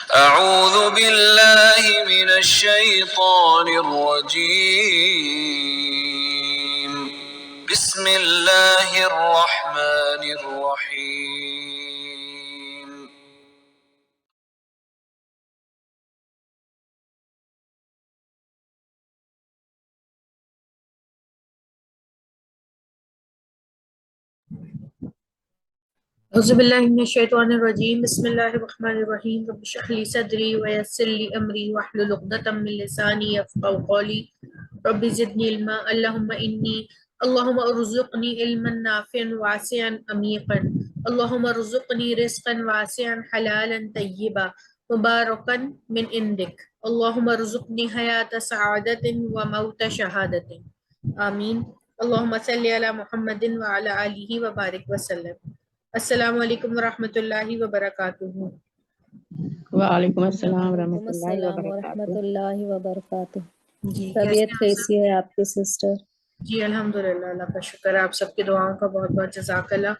أعوذ بالله من الشيطان الرجيم بسم الله الرحمن الرحيم اعوذ باللہ من الشیطان الرجیم بسم اللہ الرحمن الرحیم رب اشرح لي صدری ویسر لي امری واحلل عقدۃ من لسانی یفقهوا قولی رب زدنی علما اللهم ارزقنی علما نافعا واسعا عمیقا اللهم ارزقنی رزقا واسعا حلالا طیبا مبارکا من عندک اللهم ارزقنی حیات سعادت وموت شہادت آمین اللهم صل علی محمد وعلی آلہ وبارک وسلم۔ السلام علیکم ورحمۃ اللہ وبرکاتہ۔ وعلیکم السلام وعلیکم ورحمۃ اللہ السلام ورحمۃ وبرکاتہ۔ اللہ وبرکاتہ۔ جی طبیعت کیسے ہیں کیسی ہے آپ کی سسٹر؟ جی الحمدللہ، اللہ کا شکر ہے، آپ سب کی دعاؤں کا بہت بہت جزاک اللہ،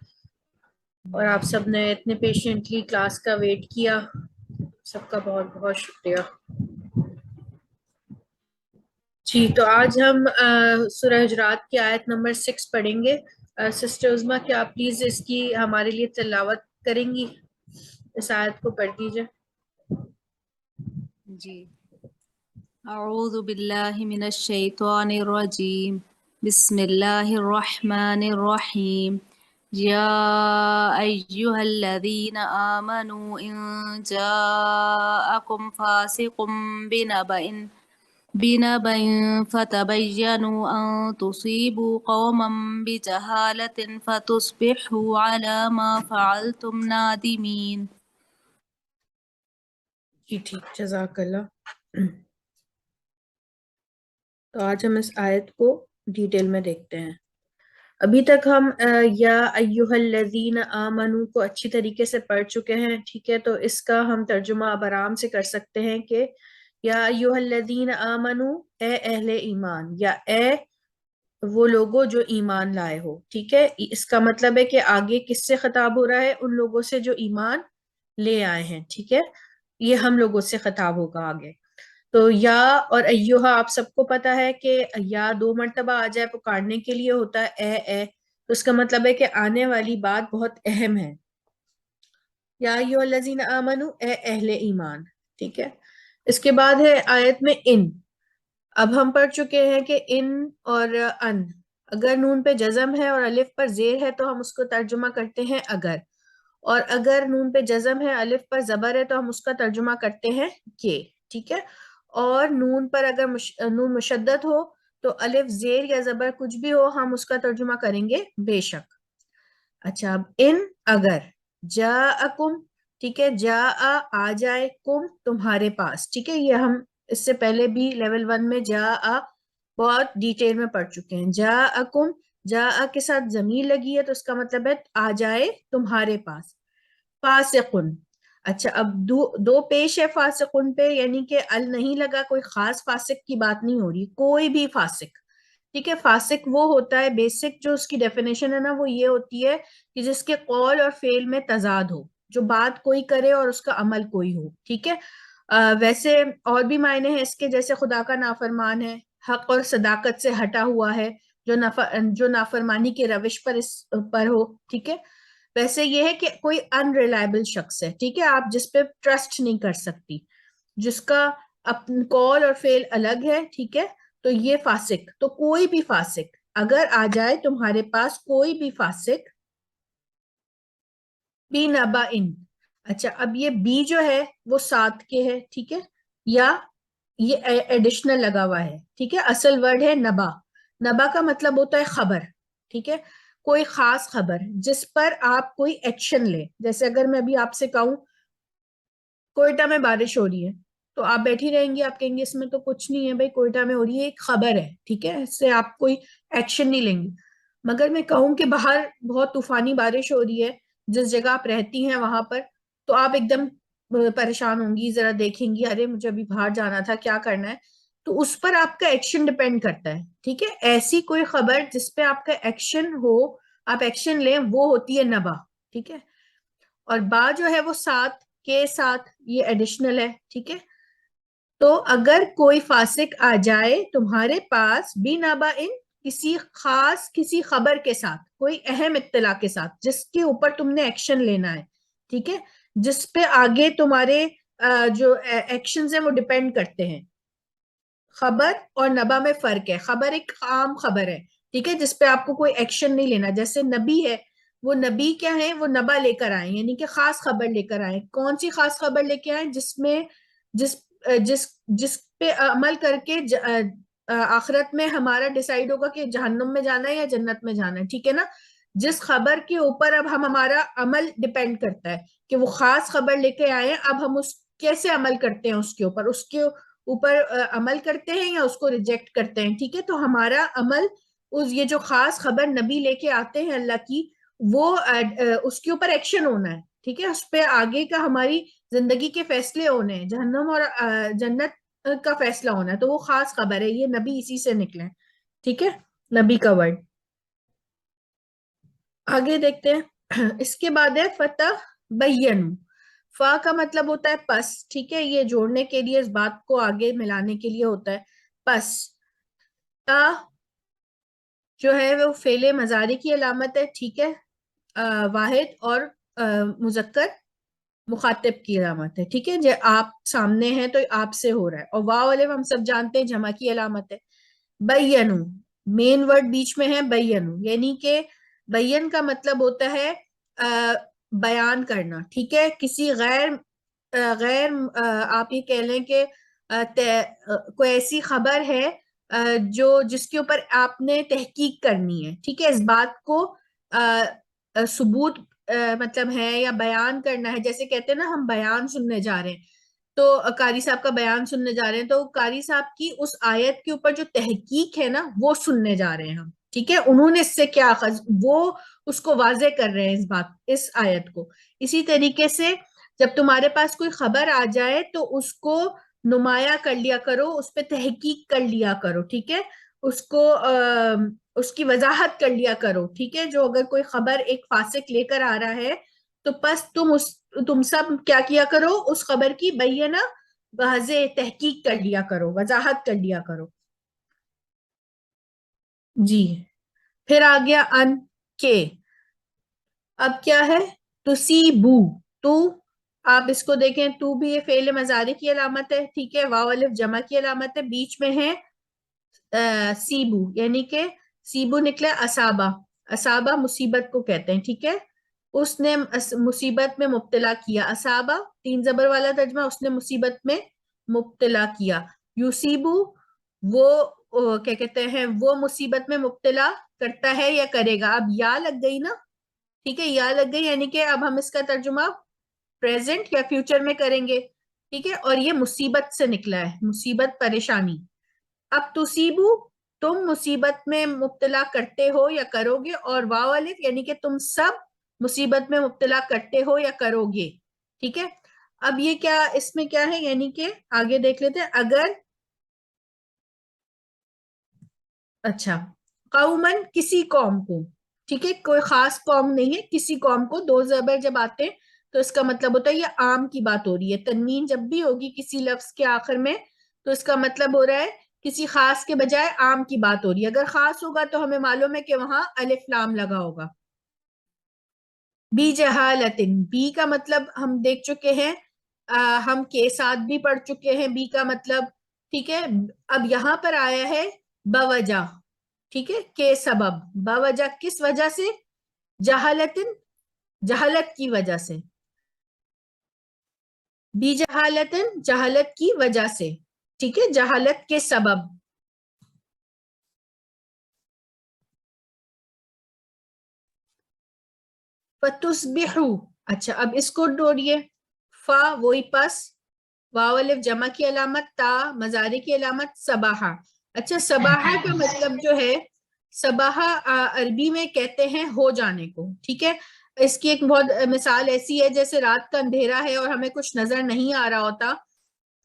اور آپ سب نے اتنے پیشنٹلی کلاس کا ویٹ کیا، سب کا بہت بہت شکریہ۔ جی تو آج ہم سورہ حجرات کی آیت نمبر 6 پڑھیں گے۔ سسٹر عظمیٰ کیا آپ پلیز اس کی ہمارے لیے تلاوت کریں گی؟ اس آیت کو پڑھ دیجئے۔ جی اعوذ باللہ من الشیطان الرجیم بسم اللہ الرحمن الرحیم یا ایہا الذین آمنوا ان جاءکم فاسق بنبأ فتبینوا ان تصیبوا قوما بجہالة فتصبحوا علی ما فعلتم نادمین۔ جی ٹھیک، جزاک اللہ۔ تو آج ہم اس آیت کو ڈیٹیل میں دیکھتے ہیں۔ ابھی تک ہم یا ایہا الذین آمنو کو اچھی طریقے سے پڑھ چکے ہیں، ٹھیک ہے؟ تو اس کا ہم ترجمہ اب آرام سے کر سکتے ہیں کہ یا ایہا الذین آمنو، اے اہل ایمان، یا اے وہ لوگوں جو ایمان لائے ہو، ٹھیک ہے؟ اس کا مطلب ہے کہ آگے کس سے خطاب ہو رہا ہے؟ ان لوگوں سے جو ایمان لے آئے ہیں، ٹھیک ہے؟ یہ ہم لوگوں سے خطاب ہوگا آگے۔ تو یا اور ایوہا آپ سب کو پتا ہے کہ یا 2 مرتبہ آ جائے پکارنے کے لیے ہوتا ہے اے، تو اس کا مطلب ہے کہ آنے والی بات بہت اہم ہے۔ یا ایوہا الذین آمنو، اے اہل ایمان، ٹھیک ہے؟ اس کے بعد ہے آیت میں ان۔ اب ہم پڑھ چکے ہیں کہ ان اور ان، اگر نون پہ جزم ہے اور الف پر زیر ہے تو ہم اس کو ترجمہ کرتے ہیں اگر، اور اگر نون پہ جزم ہے الف پر زبر ہے تو ہم اس کا ترجمہ کرتے ہیں کہ، ٹھیک ہے؟ اور نون پر اگر نون مشدد ہو تو الف زیر یا زبر کچھ بھی ہو ہم اس کا ترجمہ کریں گے بے شک۔ اچھا، اب ان اگر جاءکم، ٹھیک ہے؟ آ جائے، کم تمہارے پاس، ٹھیک ہے؟ یہ ہم اس سے پہلے بھی لیول 1 میں بہت ڈیٹیل میں پڑھ چکے ہیں۔ جاءکم، کے ساتھ ضمیر لگی ہے تو اس کا مطلب ہے آ جائے تمہارے پاس۔ فاسقن، اچھا اب دو پیش ہے فاسقن پہ، یعنی کہ ال نہیں لگا، کوئی خاص فاسق کی بات نہیں ہو رہی، کوئی بھی فاسق، ٹھیک ہے؟ فاسق وہ ہوتا ہے، بیسک جو اس کی ڈیفینیشن ہے نا وہ یہ ہوتی ہے کہ جس کے قول اور فعل میں تضاد ہو، جو بات کوئی کرے اور اس کا عمل کوئی ہو، ٹھیک ہے؟ ویسے اور بھی معنی ہیں اس کے، جیسے خدا کا نافرمان ہے، حق اور صداقت سے ہٹا ہوا ہے، جو نافرمانی کے روش پر ہو، ٹھیک ہے؟ ویسے یہ ہے کہ کوئی انریلائبل شخص ہے، ٹھیک ہے؟ آپ جس پہ ٹرسٹ نہیں کر سکتی، جس کا اپنا قول اور فعل الگ ہے، ٹھیک ہے؟ تو یہ فاسق، تو کوئی بھی فاسق اگر آ جائے تمہارے پاس، کوئی بھی فاسق بی نبا ان، اچھا اب یہ بی جو ہے وہ ساتھ کے ہے، ٹھیک ہے؟ یا یہ ایڈیشنل لگا ہوا ہے، ٹھیک ہے؟ اصل ورڈ ہے نبا۔ نبا کا مطلب ہوتا ہے خبر، ٹھیک ہے؟ کوئی خاص خبر جس پر آپ کوئی ایکشن لیں، جیسے اگر میں ابھی آپ سے کہوں کوئٹہ میں بارش ہو رہی ہے تو آپ بیٹھی رہیں گی، آپ کہیں گے اس میں تو کچھ نہیں ہے بھائی، کوئٹہ میں ہو رہی ہے، ایک خبر ہے، ٹھیک ہے؟ اس سے آپ کوئی ایکشن نہیں لیں گی۔ مگر میں کہوں کہ باہر بہت طوفانی بارش ہو رہی ہے، جس جگہ آپ رہتی ہیں وہاں پر، تو آپ ایک دم پریشان ہوں گی، ذرا دیکھیں گی ارے مجھے ابھی باہر جانا تھا، کیا کرنا ہے؟ تو اس پر آپ کا ایکشن ڈیپینڈ کرتا ہے، ٹھیک ہے؟ ایسی کوئی خبر جس پہ آپ کا ایکشن ہو، آپ ایکشن لیں، وہ ہوتی ہے نبا، ٹھیک ہے؟ اور با جو ہے وہ ساتھ کے ساتھ یہ ایڈیشنل ہے، ٹھیک ہے. تو اگر کوئی فاسق آ جائے تمہارے پاس بِنَبَأٍ کسی خاص کسی خبر کے ساتھ، کوئی اہم اطلاع کے ساتھ جس کے اوپر تم نے ایکشن لینا ہے، ٹھیک ہے، جس پہ آگے تمہارے جو ایکشنز ہیں وہ ڈیپینڈ کرتے ہیں. خبر اور نبا میں فرق ہے. خبر ایک عام خبر ہے، ٹھیک ہے، جس پہ آپ کو کوئی ایکشن نہیں لینا. جیسے نبی ہے، وہ نبی کیا ہے، وہ نبا لے کر آئے، یعنی کہ خاص خبر لے کر آئے. کون سی خاص خبر لے کے آئے؟ جس میں جس جس جس پہ عمل کر کے آخرت میں ہمارا ڈیسائیڈ ہوگا کہ جہنم میں جانا ہے یا جنت میں جانا ہے، ٹھیک ہے نا. جس خبر کے اوپر اب ہمارا عمل ڈیپینڈ کرتا ہے کہ وہ خاص خبر لے کے آئے، اب ہم اس کیسے عمل کرتے ہیں، اس کے اوپر عمل کرتے ہیں یا اس کو ریجیکٹ کرتے ہیں، ٹھیک ہے. تو ہمارا عمل یہ جو خاص خبر نبی لے کے آتے ہیں اللہ کی، وہ اس کے اوپر ایکشن ہونا ہے، ٹھیک ہے. اس پہ آگے کا ہماری زندگی کے فیصلے ہونے ہیں، جہنم اور جنت کا فیصلہ ہونا ہے. تو وہ خاص خبر ہے، یہ نبی اسی سے نکلے ہیں، ٹھیک ہے، نبی کا ورڈ. آگے دیکھتے ہیں. اس کے بعد ہے فتح بینو. فا کا مطلب ہوتا ہے پس، ٹھیک ہے، یہ جوڑنے کے لیے، اس بات کو آگے ملانے کے لیے ہوتا ہے پس. تا جو ہے وہ فعل مضارع کی علامت ہے، ٹھیک ہے، واحد اور مذکر مخاطب کی علامت ہے، ٹھیک ہے. جو آپ سامنے ہیں تو آپ سے ہو رہا ہے. اور واو الف ہم سب جانتے ہیں جمع کی علامت ہے. بینو مین ورڈ بیچ میں ہے، بینو یعنی کہ بین کا مطلب ہوتا ہے بیان کرنا، ٹھیک ہے. کسی غیر آپ یہ کہہ لیں کہ کوئی ایسی خبر ہے جس کے اوپر آپ نے تحقیق کرنی ہے، ٹھیک ہے. اس بات کو ثبوت مطلب ہے یا بیان کرنا ہے. جیسے کہتے ہیں نا ہم بیان سننے جا رہے ہیں، تو قاری صاحب کا بیان سننے جا رہے ہیں، تو قاری صاحب کی اس آیت کے اوپر جو تحقیق ہے نا وہ سننے جا رہے ہیں ہم، ٹھیک ہے. انہوں نے اس سے کیا وہ اس کو واضح کر رہے ہیں اس آیت کو. اسی طریقے سے جب تمہارے پاس کوئی خبر آ جائے تو اس کو نمایاں کر لیا کرو، اس پہ تحقیق کر لیا کرو، ٹھیک ہے. اس کی وضاحت کر لیا کرو، ٹھیک ہے. جو اگر کوئی خبر ایک فاسق لے کر آ رہا ہے تو پس تم سب کیا کیا کرو، اس خبر کی بینہ واضح تحقیق کر لیا کرو، وضاحت کر لیا کرو. جی پھر آ گیا ان کے. اب کیا ہے؟ تصیبو. تو آپ اس کو دیکھیں، تو بھی یہ فعل مضارع کی علامت ہے، ٹھیک ہے. واو الف جمع کی علامت ہے. بیچ میں ہے سیبو، یعنی کہ سیبو نکلا اصابہ. اصابہ مصیبت کو کہتے ہیں، ٹھیک ہے. اس نے مصیبت میں مبتلا کیا. اصابہ 3 زبر والا ترجمہ، اس نے مصیبت میں مبتلا کیا. یوسیبو وہ کیا کہتے ہیں، وہ مصیبت میں مبتلا کرتا ہے یا کرے گا. اب یا لگ گئی نا، ٹھیک ہے، یا لگ گئی، یعنی کہ اب ہم اس کا ترجمہ پریزنٹ یا فیوچر میں کریں گے، ٹھیک ہے. اور یہ مصیبت سے نکلا ہے، مصیبت پریشانی. اب تصیبو تم مصیبت میں مبتلا کرتے ہو یا کرو گے، اور واو الف یعنی کہ تم سب مصیبت میں مبتلا کرتے ہو یا کرو گے، ٹھیک ہے. اب یہ کیا، اس میں کیا ہے، یعنی کہ آگے دیکھ لیتے ہیں. اگر اچھا قومن کسی قوم کو، ٹھیک ہے، کوئی خاص قوم نہیں ہے، کسی قوم کو. 2 زبر جب آتے ہیں تو اس کا مطلب ہوتا ہے یہ عام کی بات ہو رہی ہے. تنوین جب بھی ہوگی کسی لفظ کے آخر میں تو اس کا مطلب ہو رہا ہے کسی خاص کے بجائے عام کی بات ہو رہی ہے. اگر خاص ہوگا تو ہمیں معلوم ہے کہ وہاں الف لام لگا ہوگا. بی جہالتن، بی کا مطلب ہم دیکھ چکے ہیں، ہم کے ساتھ بھی پڑھ چکے ہیں بی کا مطلب، ٹھیک ہے. اب یہاں پر آیا ہے بوجہ، ٹھیک ہے، کے سبب. بوجہ کس وجہ سے؟ جہالتن جہالت کی وجہ سے. بی جہالتن جہالت کی وجہ سے، ٹھیک ہے، جہالت کے سبب. فَتُصْبِحُوا، اچھا اب اس کو ڈوڑیے. فا وہی پس، واو الف جمع کی علامت، تا مضارع کی علامت، صباحہ. اچھا صباحہ کا مطلب جو ہے، صباحہ عربی میں کہتے ہیں ہو جانے کو، ٹھیک ہے. اس کی ایک بہت مثال ایسی ہے جیسے رات کا اندھیرا ہے اور ہمیں کچھ نظر نہیں آ رہا ہوتا،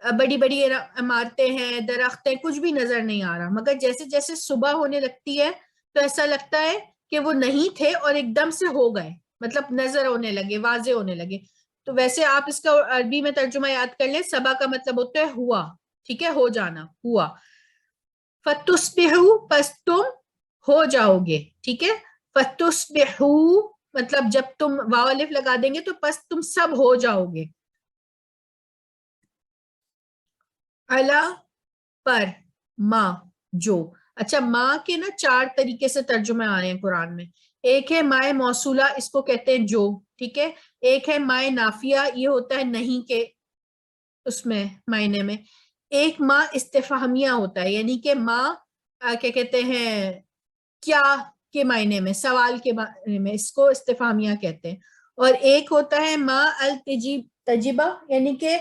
بڑی بڑی عمارتیں ہیں، درخت ہیں، کچھ بھی نظر نہیں آ رہا، مگر جیسے جیسے صبح ہونے لگتی ہے تو ایسا لگتا ہے کہ وہ نہیں تھے اور ایک دم سے ہو گئے، مطلب نظر ہونے لگے، واضح ہونے لگے. تو ویسے آپ اس کا عربی میں ترجمہ یاد کر لیں، صبا کا مطلب ہوتا ہے ہوا، ٹھیک ہے، ہو جانا، ہوا. فَتُصْبِحُوا، پس تم ہو جاؤ گے، ٹھیک ہے. فَتُصْبِحُوا مطلب جب تم واو الف لگا دیں گے تو پس تم سب ہو جاؤ گے. علا پر، ما جو. اچھا ما کے نا 4 طریقے سے ترجمے آ رہے ہیں قرآن میں. ایک ہے مائے موصولہ، اس کو کہتے ہیں جو، ٹھیک ہے. ایک ہے مائے نافیہ، یہ ہوتا ہے نہیں کے اس میں معنی میں. ایک ما استفہامیہ ہوتا ہے، یعنی کہ ما کیا کہتے ہیں کیا کے معنی میں، سوال کے معنی میں، اس کو استفہامیہ کہتے ہیں. اور ایک ہوتا ہے ما التجیبہ، یعنی کہ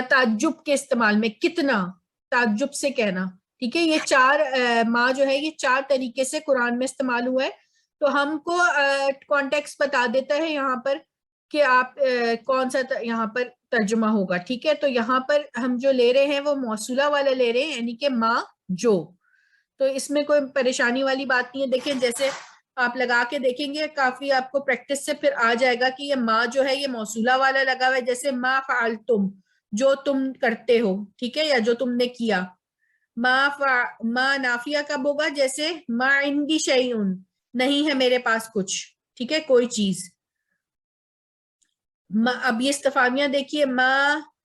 تعجب کے استعمال میں، کتنا، تعجب سے کہنا، ٹھیک ہے. یہ 4 ما جو ہے یہ 4 طریقے سے قرآن میں استعمال ہوا ہے. تو ہم کو کانٹیکسٹ بتا دیتا ہے یہاں پر کہ آپ کون سا یہاں پر ترجمہ ہوگا، ٹھیک ہے. تو یہاں پر ہم جو لے رہے ہیں وہ موصولہ والا لے رہے ہیں، یعنی کہ ما جو. تو اس میں کوئی پریشانی والی بات نہیں ہے. دیکھیں جیسے آپ لگا کے دیکھیں گے، کافی آپ کو پریکٹس سے پھر آ جائے گا کہ یہ ما جو ہے یہ موصولہ والا لگا ہوا ہے. جیسے ما فعلتم، جو تم کرتے ہو، ٹھیک ہے، یا جو تم نے کیا. ما نافیہ کب ہوگا؟ جیسے ما عندی شیئن، نہیں ہے میرے پاس کچھ، ٹھیک ہے، کوئی چیز. اب یہ استفہامیہ دیکھیے، ما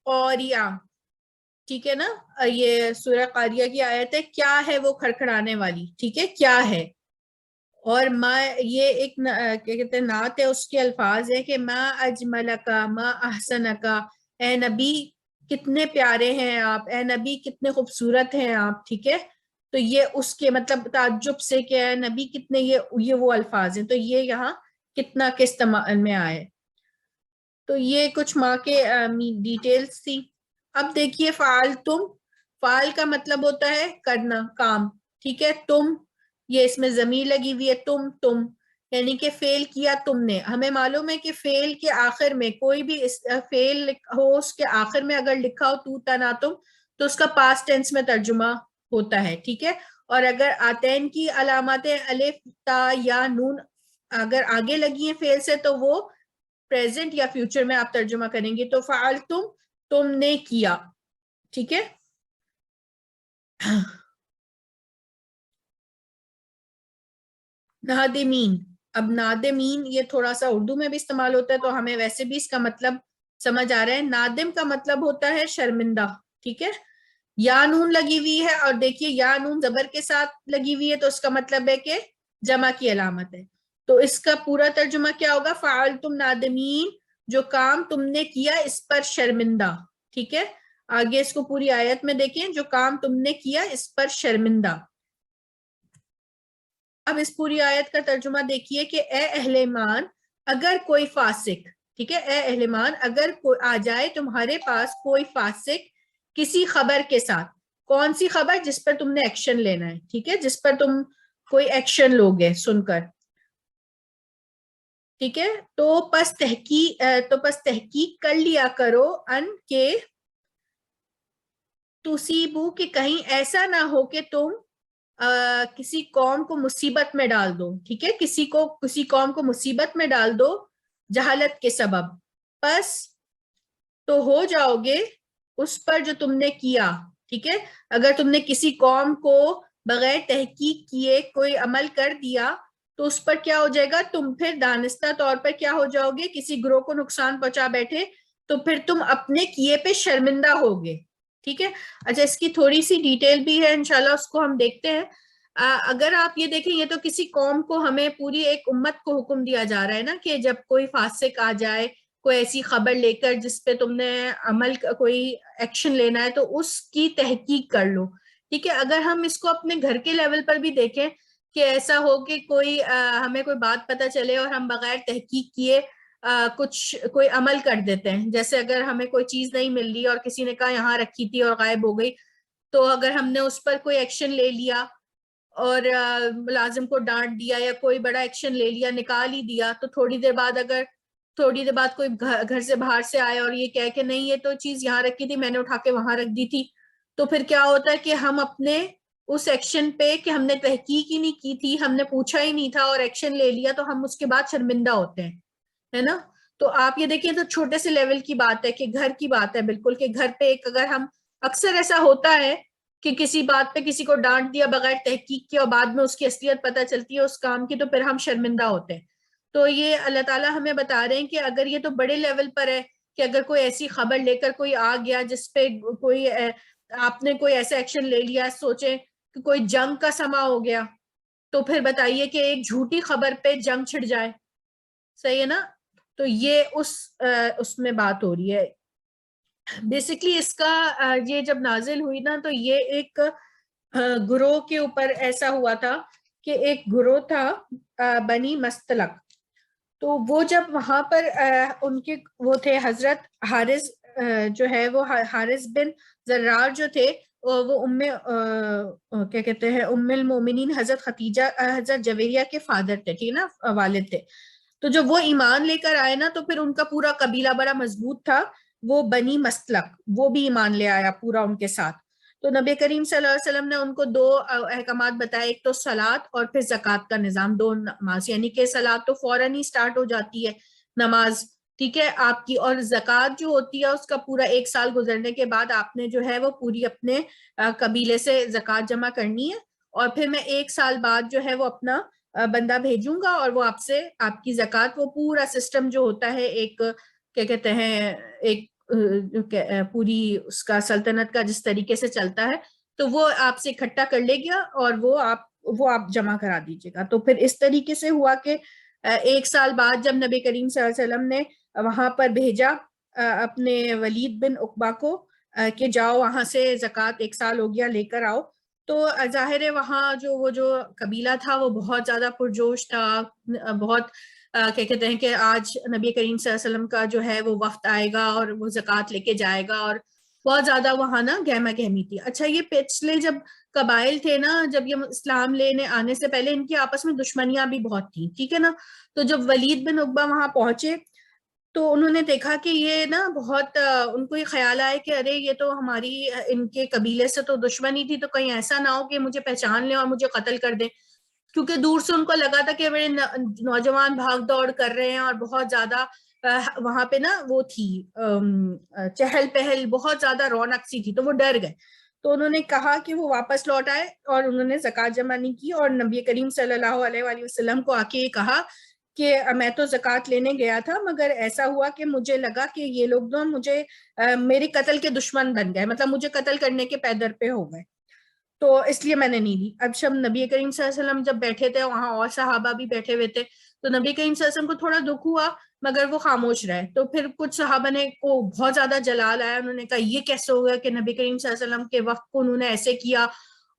قاریہ، ٹھیک ہے نا، یہ سورہ قاریہ کی آیت ہے، کیا ہے وہ کھڑکھڑانے والی، ٹھیک ہے، کیا ہے. اور ما یہ ایک کیا کہتے ہیں نعت ہے، اس کے الفاظ ہے کہ ما اجملکا ما احسنکا، اے نبی کتنے پیارے ہیں آپ، اے نبی کتنے خوبصورت ہیں آپ، ٹھیک ہے. تو یہ اس کے مطلب تعجب سے کہ اے نبی کتنے، یہ وہ الفاظ ہیں. تو یہ یہاں کتنا کے استعمال میں آئے. تو یہ کچھ ماں کے ڈیٹیلز تھی. اب دیکھیے فعلتم، فعل کا مطلب ہوتا ہے کرنا، کام، ٹھیک ہے. تم، یہ اس میں ضمیر لگی ہوئی ہے، تم یعنی کہ فعل کیا تم نے. ہمیں معلوم ہے کہ فعل کے آخر میں کوئی بھی فعل ہو، اس کے آخر میں اگر لکھا ہو تو تناتم، تو اس کا پاسٹ ٹینس میں ترجمہ ہوتا ہے، ٹھیک ہے. اور اگر آتین کی علامتیں الف تا یا نون اگر آگے لگی ہیں فعل سے تو وہ پریزنٹ یا فیوچر میں آپ ترجمہ کریں گے. تو فعلتم، تم نے کیا، ٹھیک ہے. نادمین، اب نادمین یہ تھوڑا سا اردو میں بھی استعمال ہوتا ہے تو ہمیں ویسے بھی اس کا مطلب سمجھ آ رہا ہے. نادم کا مطلب ہوتا ہے شرمندہ، ٹھیک ہے. یا نون لگی ہوئی ہے، اور دیکھیے یا نون زبر کے ساتھ لگی ہوئی ہے تو اس کا مطلب ہے کہ جمع کی علامت ہے. تو اس کا پورا ترجمہ کیا ہوگا؟ فعلتم نادمین، جو کام تم نے کیا اس پر شرمندہ، ٹھیک ہے. آگے اس کو پوری آیت میں دیکھیں، جو کام تم نے کیا اس پر شرمندہ. اب اس پوری آیت کا ترجمہ دیکھیے کہ اے اہل ایمان اگر کوئی فاسق، ٹھیک ہے، اے اہل ایمان اگر آ جائے تمہارے پاس کوئی فاسق کسی خبر کے ساتھ. کون سی خبر؟ جس پر تم نے ایکشن لینا ہے، ٹھیک ہے، جس پر تم کوئی ایکشن لوگے سن کر، ٹھیک ہے. تو پس تحقیق کر لیا کرو ان کے تصیبو، کہ کہیں ایسا نہ ہو کہ تم کسی قوم کو مصیبت میں ڈال دو، ٹھیک ہے، کسی قوم کو مصیبت میں ڈال دو جہالت کے سبب. پس تو ہو جاؤ گے اس پر جو تم نے کیا، ٹھیک ہے. اگر تم نے کسی قوم کو بغیر تحقیق کیے کوئی عمل کر دیا تو اس پر کیا ہو جائے گا؟ تم پھر دانستہ طور پر کیا ہو جاؤ گے؟ کسی گروہ کو نقصان پہنچا بیٹھے تو پھر تم اپنے کیے پہ شرمندہ ہوگے، ٹھیک ہے. اچھا اس کی تھوڑی سی ڈیٹیل بھی ہے، انشاءاللہ اس کو ہم دیکھتے ہیں. اگر آپ یہ دیکھیں، یہ تو کسی قوم کو، ہمیں پوری ایک امت کو حکم دیا جا رہا ہے نا کہ جب کوئی فاسق آ جائے کوئی ایسی خبر لے کر جس پہ تم نے کوئی ایکشن لینا ہے تو اس کی تحقیق کر لو، ٹھیک ہے. اگر ہم اس کو اپنے گھر کے لیول پر بھی دیکھیں کہ ایسا ہو کہ ہمیں کوئی بات پتہ چلے اور ہم بغیر تحقیق کیے کوئی عمل کر دیتے ہیں. جیسے اگر ہمیں کوئی چیز نہیں مل رہی اور کسی نے کہا یہاں رکھی تھی اور غائب ہو گئی، تو اگر ہم نے اس پر کوئی ایکشن لے لیا اور ملازم کو ڈانٹ دیا یا کوئی بڑا ایکشن لے لیا، نکال ہی دیا، تو تھوڑی دیر بعد کوئی گھر سے باہر سے آیا اور یہ کہے کہ نہیں یہ تو چیز یہاں رکھی تھی، میں نے اٹھا کے وہاں رکھ دی تھی، تو پھر کیا ہوتا ہے کہ ہم اپنے اس ایکشن پہ کہ ہم نے تحقیق ہی نہیں کی تھی، ہم نے پوچھا ہی نہیں تھا اور ایکشن لے لیا، تو ہم اس کے بعد شرمندہ ہوتے ہیں، ہے نا. تو آپ یہ دیکھیں تو چھوٹے سے لیول کی بات ہے کہ گھر کی بات ہے بالکل، کہ گھر پہ ایک اگر ہم، اکثر ایسا ہوتا ہے کہ کسی بات پہ کسی کو ڈانٹ دیا بغیر تحقیق کے اور بعد میں اس کی اصلیت پتہ چلتی ہے اس کام کی، تو پھر ہم شرمندہ ہوتے ہیں. تو یہ اللہ تعالیٰ ہمیں بتا رہے ہیں کہ اگر یہ تو بڑے لیول پر ہے کہ اگر کوئی ایسی خبر لے کر کوئی آ گیا جس پہ کوئی آپ نے کوئی ایسا ایکشن لے لیا، سوچیں کہ کوئی جنگ کا سما ہو گیا، تو پھر بتائیے کہ ایک جھوٹی خبر پہ جنگ چھڑ جائے، صحیح ہے نا؟ تو یہ اس میں بات ہو رہی ہے بیسکلی. اس کا یہ جب نازل ہوئی نا تو یہ ایک گروہ کے اوپر ایسا ہوا تھا کہ ایک گروہ تھا بنی مستلق. تو وہ جب وہاں پر ان کے وہ تھے حضرت حارث جو ہے، وہ حارث بن زرار جو تھے، وہ کیا کہتے ہیں ام المومنین حضرت خدیجہ حضرت جویریہ کے فادر تھے، ٹھیک نا، والد تھے. تو جب وہ ایمان لے کر آئے نا تو پھر ان کا پورا قبیلہ بڑا مضبوط تھا، وہ بنی مسلک، وہ بھی ایمان لے آیا پورا ان کے ساتھ. تو نبی کریم صلی اللہ علیہ وسلم نے ان کو 2 احکامات بتائے، ایک تو صلاۃ اور پھر زکوٰۃ کا نظام، 2 نماز، یعنی کہ صلاۃ تو فوراً ہی سٹارٹ ہو جاتی ہے نماز، ٹھیک ہے آپ کی، اور زکوٰۃ جو ہوتی ہے اس کا پورا 1 سال گزرنے کے بعد آپ نے جو ہے وہ پوری اپنے قبیلے سے زکوٰۃ جمع کرنی ہے، اور پھر میں 1 سال بعد جو ہے وہ اپنا بندہ بھیجوں گا اور وہ آپ سے آپ کی زکوٰۃ، وہ پورا سسٹم جو ہوتا ہے ایک کیا کہتے ہیں ایک پوری اس کا سلطنت کا جس طریقے سے چلتا ہے، تو وہ آپ سے اکٹھا کر لے گیا اور وہ آپ جمع کرا دیجیے گا. تو پھر اس طریقے سے ہوا کہ 1 سال بعد جب نبی کریم صلی اللہ علیہ وسلم نے وہاں پر بھیجا اپنے ولید بن عقبہ کو کہ جاؤ وہاں سے زکوٰۃ 1 سال ہو گیا لے کر آؤ، تو ظاہر ہے وہاں جو قبیلہ تھا وہ بہت زیادہ پرجوش تھا، بہت کیا کہتے ہیں کہ آج نبی کریم صلی اللہ علیہ وسلم کا جو ہے وہ وفد آئے گا اور وہ زکوٰۃ لے کے جائے گا، اور بہت زیادہ وہاں نا گہما گہمی تھی. اچھا یہ پچھلے جب قبائل تھے نا، جب یہ اسلام لینے آنے سے پہلے ان کی آپس میں دشمنیاں بھی بہت تھیں، ٹھیک ہے نا. تو جب ولید بن عقبہ وہاں پہنچے تو انہوں نے دیکھا کہ یہ نا بہت ان کو یہ خیال آئے کہ ارے یہ تو ہماری ان کے قبیلے سے تو دشمنی تھی، تو کہیں ایسا نہ ہو کہ مجھے پہچان لیں اور مجھے قتل کر دیں، کیونکہ دور سے ان کو لگا تھا کہ بڑے نوجوان بھاگ دوڑ کر رہے ہیں اور بہت زیادہ وہاں پہ نا وہ تھی چہل پہل، بہت زیادہ رونق سی تھی، تو وہ ڈر گئے. تو انہوں نے کہا کہ وہ واپس لوٹ آئے اور انہوں نے زکوٰۃ جمع نہیں کی، اور نبی کریم صلی اللہ علیہ وآلہ وسلم کو آ کے یہ کہا کہ میں تو زکوٰۃ لینے گیا تھا مگر ایسا ہوا کہ مجھے لگا کہ یہ لوگ تو مجھے میرے قتل کے دشمن بن گئے، مطلب مجھے قتل کرنے کے پیدر پہ ہو گئے، تو اس لیے میں نے نہیں لی. اب جب نبی کریم صلی اللہ علیہ وسلم جب بیٹھے تھے وہاں اور صحابہ بھی بیٹھے ہوئے تھے، تو نبی کریم صلی اللہ علیہ وسلم کو تھوڑا دکھ ہوا مگر وہ خاموش رہے. تو پھر کچھ صحابہ نے کو بہت زیادہ جلال آیا، انہوں نے کہا یہ کیسے ہو گیا کہ نبی کریم صلی اللہ علیہ وسلم کے وقت کو انہوں نے ایسے کیا،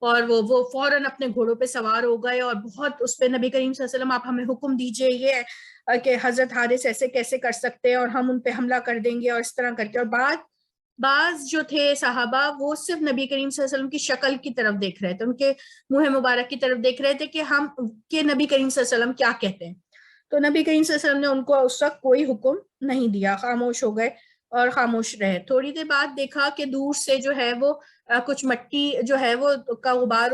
اور وہ فوراً اپنے گھوڑوں پہ سوار ہو گئے اور بہت اس پہ نبی کریم صلی اللہ علیہ وسلم آپ ہمیں حکم دیجئے یہ کہ حضرت حارث ایسے کیسے کر سکتے ہیں اور ہم ان پہ حملہ کر دیں گے، اور اس طرح کر کے. اور بعض جو تھے صحابہ وہ صرف نبی کریم صلی اللہ علیہ وسلم کی شکل کی طرف دیکھ رہے تھے، ان کے منہ مبارک کی طرف دیکھ رہے تھے کہ نبی کریم صلی اللہ علیہ وسلم کیا کہتے ہیں. تو نبی کریم صلی اللہ علیہ وسلم نے ان کو اس وقت کوئی حکم نہیں دیا، خاموش ہو گئے اور خاموش رہے. تھوڑی دیر بعد دیکھا کہ دور سے جو ہے وہ کچھ مٹی جو ہے وہ کا غبار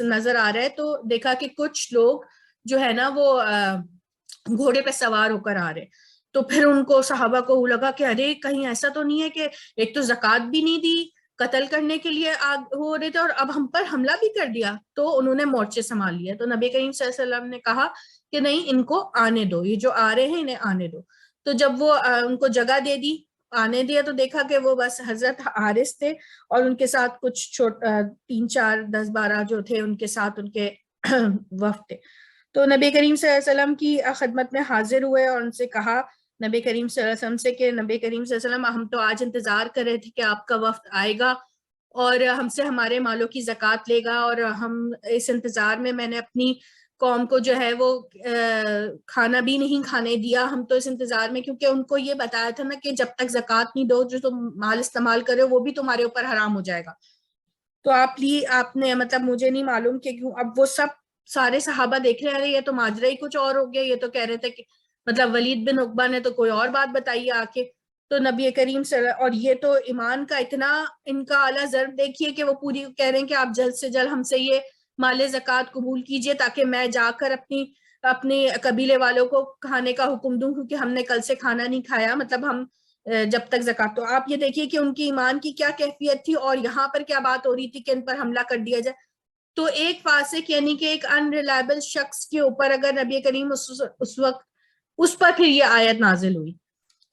نظر آ رہا ہے، تو دیکھا کہ کچھ لوگ جو ہے نا وہ گھوڑے پہ سوار ہو کر آ رہے. تو پھر ان کو صحابہ کو لگا کہ ارے کہیں ایسا تو نہیں ہے کہ ایک تو زکوٰۃ بھی نہیں دی، قتل کرنے کے لیے ہو رہے تھے اور اب ہم پر حملہ بھی کر دیا. تو انہوں نے مورچے سنبھال لیا. تو نبی کریم صلی اللہ علیہ وسلم نے کہا کہ نہیں ان کو آنے دو، یہ جو آ رہے ہیں انہیں آنے دو. تو جب وہ ان کو جگہ دے دی، آنے دیا، تو دیکھا کہ وہ بس حضرت حارث تھے اور ان کے ساتھ کچھ 3 4 10 12 جو تھے ان کے ساتھ ان کے وفد تھے. تو نبی کریم صلی اللہ علیہ وسلم کی خدمت میں حاضر ہوئے اور ان سے کہا نبی کریم صلی اللہ علیہ وسلم سے کہ نبی کریم صلی اللہ علیہ وسلم ہم تو آج انتظار کر رہے تھے کہ آپ کا وفد آئے گا اور ہم سے ہمارے مالوں کی زکوٰۃ لے گا، اور ہم اس انتظار میں نے اپنی قوم کو جو ہے وہ کھانا بھی نہیں کھانے دیا. ہم تو اس انتظار میں، کیونکہ ان کو یہ بتایا تھا نا کہ جب تک زکوٰۃ نہیں دو جو تم مال استعمال کرے وہ بھی تمہارے اوپر حرام ہو جائے گا. تو آپ نے مطلب مجھے نہیں معلوم کہ کیوں. اب وہ سارے صحابہ دیکھ رہے ہیں یہ تو ماجرا ہی کچھ اور ہو گیا، یہ تو کہہ رہے تھے کہ مطلب ولید بن عقبہ نے تو کوئی اور بات بتائی آ کے. تو نبی کریم اور یہ تو ایمان کا اتنا ان کا اعلیٰ ضرب دیکھیے کہ وہ پوری کہہ رہے ہیں کہ آپ جلد سے جلد ہم سے یہ مال زکوٰۃ قبول کیجئے تاکہ میں جا کر اپنی اپنے قبیلے والوں کو کھانے کا حکم دوں کیونکہ ہم نے کل سے کھانا نہیں کھایا، مطلب ہم جب تک زکات. تو آپ یہ دیکھیے کہ ان کی ایمان کی کیا کیفیت تھی، اور یہاں پر کیا بات ہو رہی تھی کہ ان پر حملہ کر دیا جائے. تو ایک فاسق یعنی کہ ایک ان ریلائبل شخص کے اوپر اگر نبی کریم اس وقت اس پر پھر یہ آیت نازل ہوئی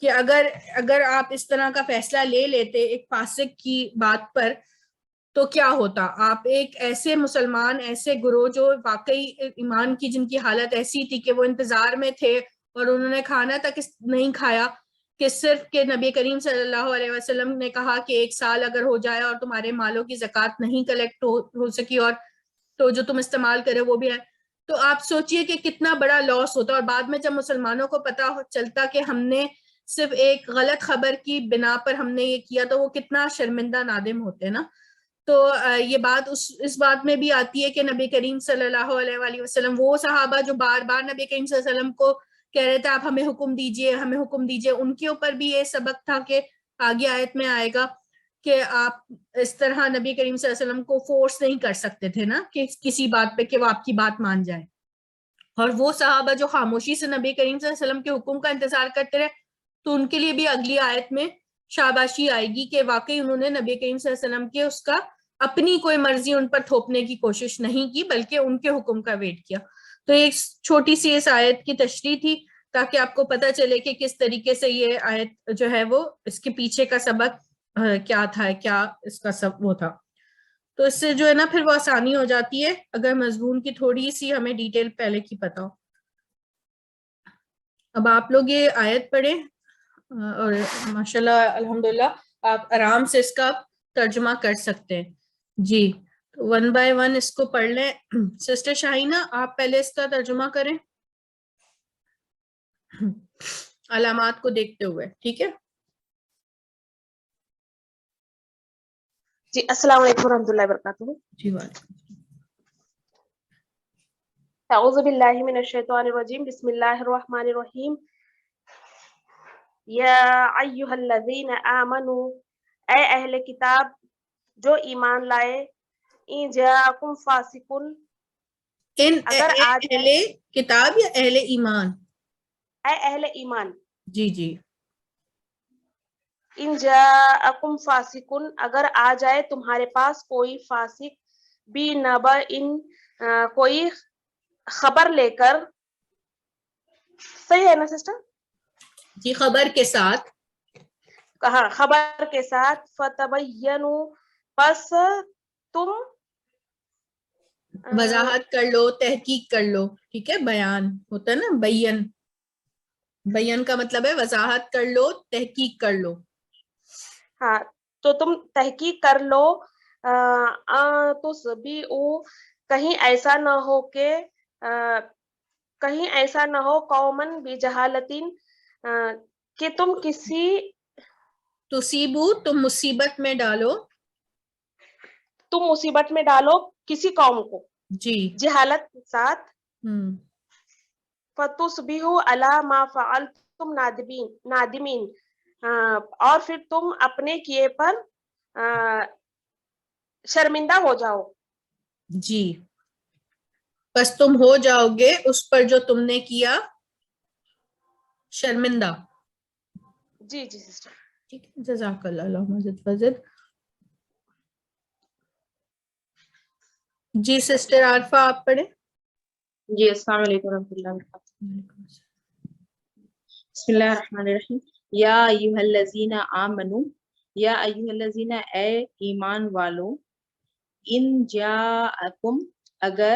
کہ اگر آپ اس طرح کا فیصلہ لے لیتے ایک فاسق کی بات پر تو کیا ہوتا. آپ ایک ایسے مسلمان، ایسے گروہ جو واقعی ایمان کی، جن کی حالت ایسی تھی کہ وہ انتظار میں تھے اور انہوں نے کھانا تک نہیں کھایا کہ صرف کہ نبی کریم صلی اللہ علیہ وسلم نے کہا کہ 1 سال اگر ہو جائے اور تمہارے مالوں کی زکوٰۃ نہیں کلیکٹ ہو سکی اور تو جو تم استعمال کرے وہ بھی ہے. تو آپ سوچئے کہ کتنا بڑا لاس ہوتا. اور بعد میں جب مسلمانوں کو پتا چلتا کہ ہم نے صرف ایک غلط خبر کی بنا پر ہم نے یہ کیا تو وہ کتنا شرمندہ نادم ہوتے نا. تو یہ بات اس بات میں بھی آتی ہے کہ نبی کریم صلی اللہ علیہ وآلہ وسلم وہ صحابہ جو بار بار نبی کریم صلی اللہ علیہ وسلم کو کہہ رہے تھے آپ ہمیں حکم دیجئے، ہمیں حکم دیجئے، ان کے اوپر بھی یہ سبق تھا کہ آگے آیت میں آئے گا کہ آپ اس طرح نبی کریم صلی اللہ علیہ وسلم کو فورس نہیں کر سکتے تھے نا کہ کسی بات پہ کہ وہ آپ کی بات مان جائے. اور وہ صحابہ جو خاموشی سے نبی کریم صلی اللہ علیہ وسلم کے حکم کا انتظار کرتے رہے تو ان کے لیے بھی اگلی آیت میں شاباشی آئے گی کہ واقعی انہوں نے نبی کریم صلی اللہ علیہ وسلم کے اس کا اپنی کوئی مرضی ان پر تھوپنے کی کوشش نہیں کی بلکہ ان کے حکم کا ویٹ کیا. تو ایک چھوٹی سی اس آیت کی تشریح تھی تاکہ آپ کو پتہ چلے کہ کس طریقے سے یہ آیت جو ہے وہ اس کے پیچھے کا سبق کیا تھا، کیا اس کا سب وہ تھا. تو اس سے جو ہے نا پھر وہ آسانی ہو جاتی ہے اگر مضمون کی تھوڑی سی ہمیں ڈیٹیل پہلے کی پتہ ہو. اب آپ لوگ یہ آیت پڑھیں اور ماشاءاللہ الحمدللہ آپ آرام سے اس کا ترجمہ کر سکتے ہیں. جی 1 by 1 اس کو پڑھ لیں. سسٹر شاہینہ آپ پہلے اس کا ترجمہ کریں علامات کو دیکھتے ہوئے، ٹھیک ہے؟ جی السلام علیکم ورحمۃ اللہ وبرکاتہ. جی وعلیکم. اعوذ باللہ من الشیطان الرجیم، بسم اللہ الرحمن الرحیم. یا ایھا الذین آمنوا، اے اہل کتاب جو ایمان لائے، ان جاءکم فاسق، اگر آ جائے، اہل کتاب یا اہل ایمان؟ اے اہل ایمان، جی جی. ان جاءکم فاسق، اگر آ جائے تمہارے پاس کوئی فاسق، بنبأ، کوئی خبر لے کر. صحیح ہے نا سسٹر؟ جی خبر کے ساتھ. کہا خبر کے ساتھ. فتبینوا، پس تم وضاحت کر لو، تحقیق کر لو، ٹھیک ہے؟ بیان ہوتا ہے نا، بیان، بیان کا مطلب ہے وضاحت کر لو، تحقیق کر لو. ہاں تو تم تحقیق کر لو. تصبحوا، کہیں ایسا نہ ہو کہ قومن بجہالتین، کہ تم کسی، تصیبو تم مصیبت میں ڈالو، تم مصیبت میں ڈالو کسی قوم کو، جی جہالت کے ساتھ. فتصبحوا علی ما فعلتم نادمین، اور پھر تم اپنے کیے پر شرمندہ ہو جاؤ. جی بس تم ہو جاؤ گے اس پر جو تم نے کیا شرمندہ. جی جی سسٹر. ٹھیک ہے، جزاک اللہ، اللہم زد فزد. جی سسٹر عارفہ آپ پڑھیں. جی السلام علیکم ورحمۃ اللہ وبرکاتہ. بسم اللہ الرحمن الرحیم. یا ایھا الذین آمنوا، یا ایھا الذین، اے ایمان والو، ان جاءکم، اگر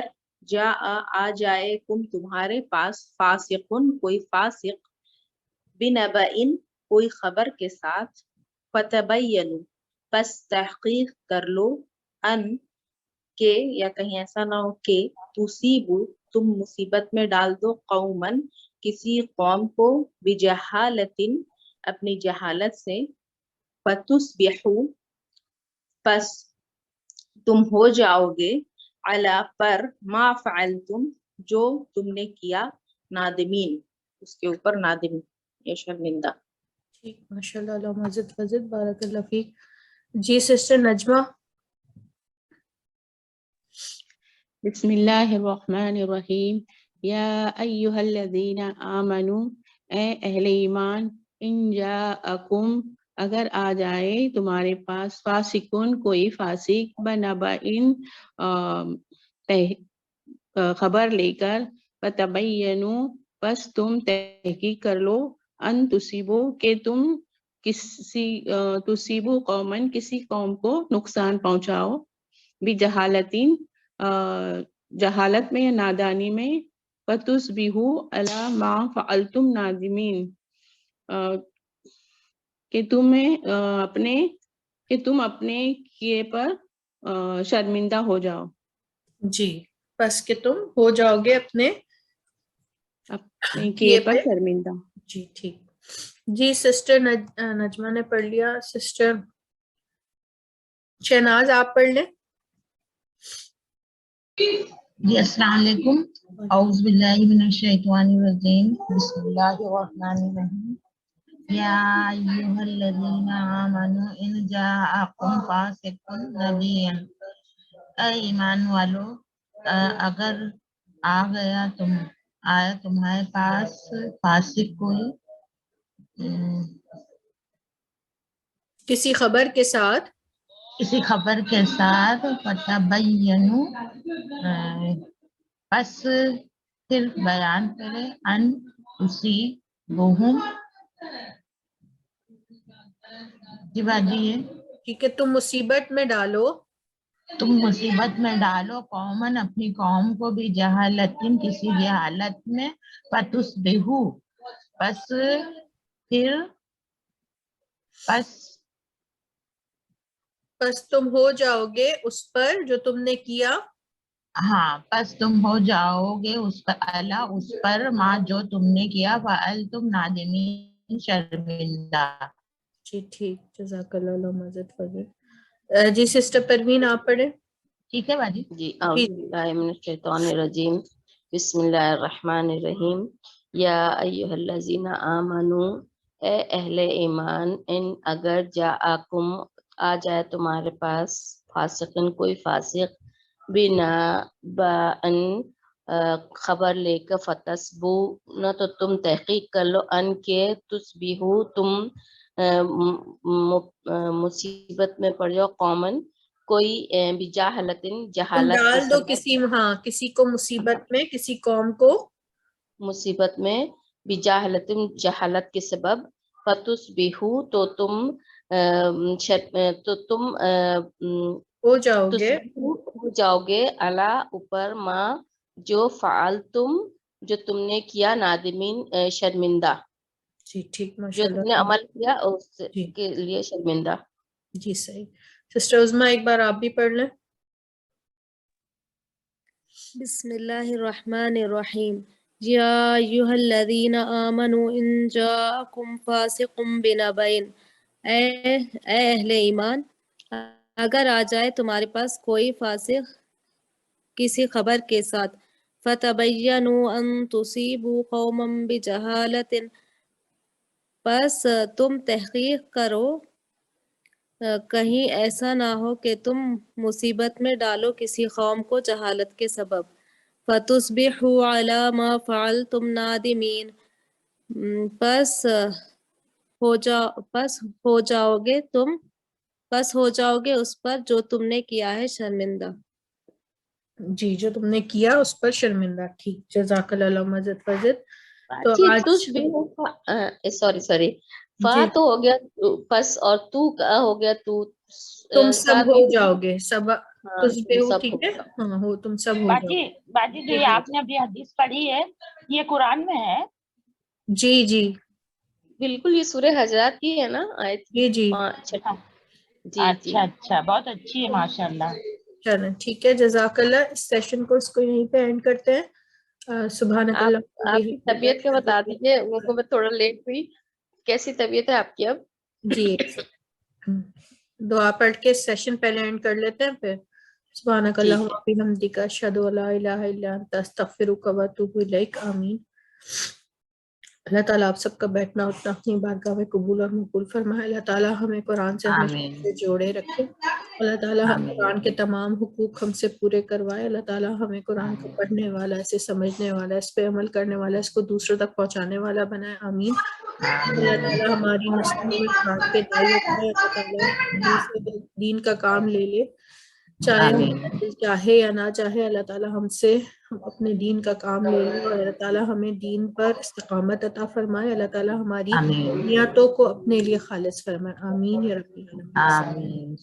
آ جائے کم تمہارے پاس، فاسقن کوئی فاسق، بنبأ کوئی خبر کے ساتھ، فتبینوا پس تحقیق کر لو، ان کہ، یا کہیں ایسا نہ ہو کہ، تصیبو تم مصیبت میں ڈال دو، قومن کسی قوم کو، بجہالتن اپنی جہالت سے، فتصبحوا پس تم ہو جاؤ گے، علی پر، ما فعلتم جو تم نے کیا، نادمین اس کے اوپر نادم یا شرمندہ. ٹھیک، ماشاءاللہ، اللہم زد فزد، بارک اللہ فیک. جی سسٹر نجمہ. بسم اللہ الرحمن الرحیم. یا ایہا الذین آمنوا، اے اہل ایمان، ان جاءکم، اگر آ جائے تمہارے پاس، فاسقون، کوئی فاسق، بنبئن، خبر لے کر، فتبینوا، پس تم تحقیق کر لو، ان تصیبو، کہ تم تصیبو قومن، کسی قوم کو نقصان پہنچاؤ، بجہالتین، جہالت میں یا نادانی میں، فتصبحوا علی ما فعلتم نادمین، کہ تم اپنے کیے پر شرمندہ ہو جاؤ. جی، بس کہ تم ہو جاؤ گے اپنے کیے پر شرمندہ. جی ٹھیک. جی سسٹر نجمہ نے پڑھ لیا. سسٹر شہناز آپ پڑھ لیں. جی السلام علیکم. اعوذ باللہ من الشیطان الرجیم. بسم اللہ الرحمن الرحیم. یا ایھا الذین آمنوا ان جاءکم فاسق نبی، اے ایمان والو، اگر آیا تمہارے پاس فاسق کوئی کسی خبر کے ساتھ، فتبینوا، پس پھر بیان کرے، ان تصیبہم، جی باجی ہے کہ تم مصیبت میں ڈالو، قومن، اپنی قوم کو، بھی جہالتن، کسی جہالت میں، فتصبحوا، پس تم ہو جاؤ گے اس پر جو تم نے کیا، پس تم ہو جاؤ گے اس پر ما جو تم نے کیا، فعلتم نادمین، شرمندہ. جی ٹھیک. جزاک اللہ اللہم زد فضل. جی سسٹر پروین آپ پڑھیں. ٹھیک ہے باجی. جی اعوذ باللہ من الشیطان الرجیم. بسم اللہ الرحمن الرحیم. یا ایھا الذین آمنوا، اے اہل ایمان، ان اگر جاءکم، آ جائے تمہارے پاس، فاسقن، کوئی فاسق، بنبأن، خبر لے کر، فتصبحوا، نہ تو تم تحقیق کر لو، ان کے تصبحوا، تم مصیبت میں پڑ جاؤ، قومن، کوئی، بجاہلتن، تم جہالت کے ڈال دو سبب، کسی کو مصیبت میں، کسی قوم کو مصیبت میں، بجاہلتن، جہالت کے سبب، فتصبحوا، تو تم ہو جاؤ گے، ہو جاؤ گے، علی، اوپر، ما، جو، فعلتم، جو تم نے کیا، نادمین، شرمندہ، جی ٹھیک. جو ماشاء تم نے اللہ. عمل کیا اس جی کے لیے شرمندہ. جی صحیح. سسٹر عظمیٰ ایک بار آپ بھی پڑھ لیں. بسم اللہ الرحمن الرحیم. یا ایھا الذین آمنوا ان جاءکم فاسق بنبأ، اے اہل ایمان، اگر آ جائے تمہارے پاس کوئی فاسق کسی خبر کے ساتھ، فتبینوا ان تصیبوا قوما بجہالۃ، پس تم تحقیق کرو، کہیں ایسا نہ ہو کہ تم مصیبت میں ڈالو کسی قوم کو جہالت کے سبب، فتصبحوا علی ما فعلتم نادمین، پس ہو جاؤ گے اس پر جو تم نے کیا ہے شرمندہ. جی جو تم نے کیا اس پر شرمندہ. ٹھیک. جزاک اللہ اللہم زد فضل. تو جی آج سوری فا جی تو ہو گیا پس، اور تو کا ہو گیا تو، تم سب ساتھ ہو بھی جاؤ گے، سب ہاں، تم تصبحوا، سب ہو ٹھیک ہے. جاؤ. ہاں تم سب ہو جاؤ. باجی جو یہ آپ نے ابھی حدیث پڑھی ہے یہ قرآن میں ہے؟ جی جی بالکل، یہ سورہ حجرات کی ہے نا، آیت جی جی. 5. جی جی. اچھا بہت اچھی ہے ماشاء اللہ. چلیں ٹھیک ہے. جزاک اللہ. اس سیشن کو یہیں پہ اینڈ کرتے ہیں. سبحانک آپ کی طبیعت کا بتا اللہ. دیجیے، وہ کو میں تھوڑا لیٹ ہوئی. کیسی طبیعت ہے آپ کی اب؟ جی دعا پڑھ کے سیشن پہلے اینڈ کر لیتے ہیں، پھر سبحانک اللہم ٹھیک ہے. وبحمدک، اشہد ان لا الہ الا انت، استغفرک و اتوب الیک. آمین. اللہ تعالیٰ آپ سب کا بیٹھنا اٹھنا اپنی بارگاہ میں قبول اور مقبول فرمائے. اللہ تعالیٰ ہمیں قرآن سے ہمیشہ آمین. سے جوڑے رکھے. اللہ تعالیٰ ہم آمین. قرآن کے تمام حقوق ہم سے پورے کروائے. اللہ تعالیٰ ہمیں قرآن کو پڑھنے والا، اسے سمجھنے والا، اس پہ عمل کرنے والا، اس کو دوسروں تک پہنچانے والا بنائے. آمین. اللہ تعالیٰ ہماری نسلوں میں قرآن کے داعیوں کو اللہ تعالیٰ دل سے دین کا کام لے لے، چاہے ہمارا دل چاہے یا نہ چاہے. اللہ تعالیٰ ہم سے اپنے دین کا کام لے لے، اور اللہ تعالیٰ ہمیں دین پر استقامت عطا فرمائے. اللہ تعالیٰ ہماری آمین. نیتوں کو اپنے لیے خالص فرمائے. آمین یا رب العالمین. آمین.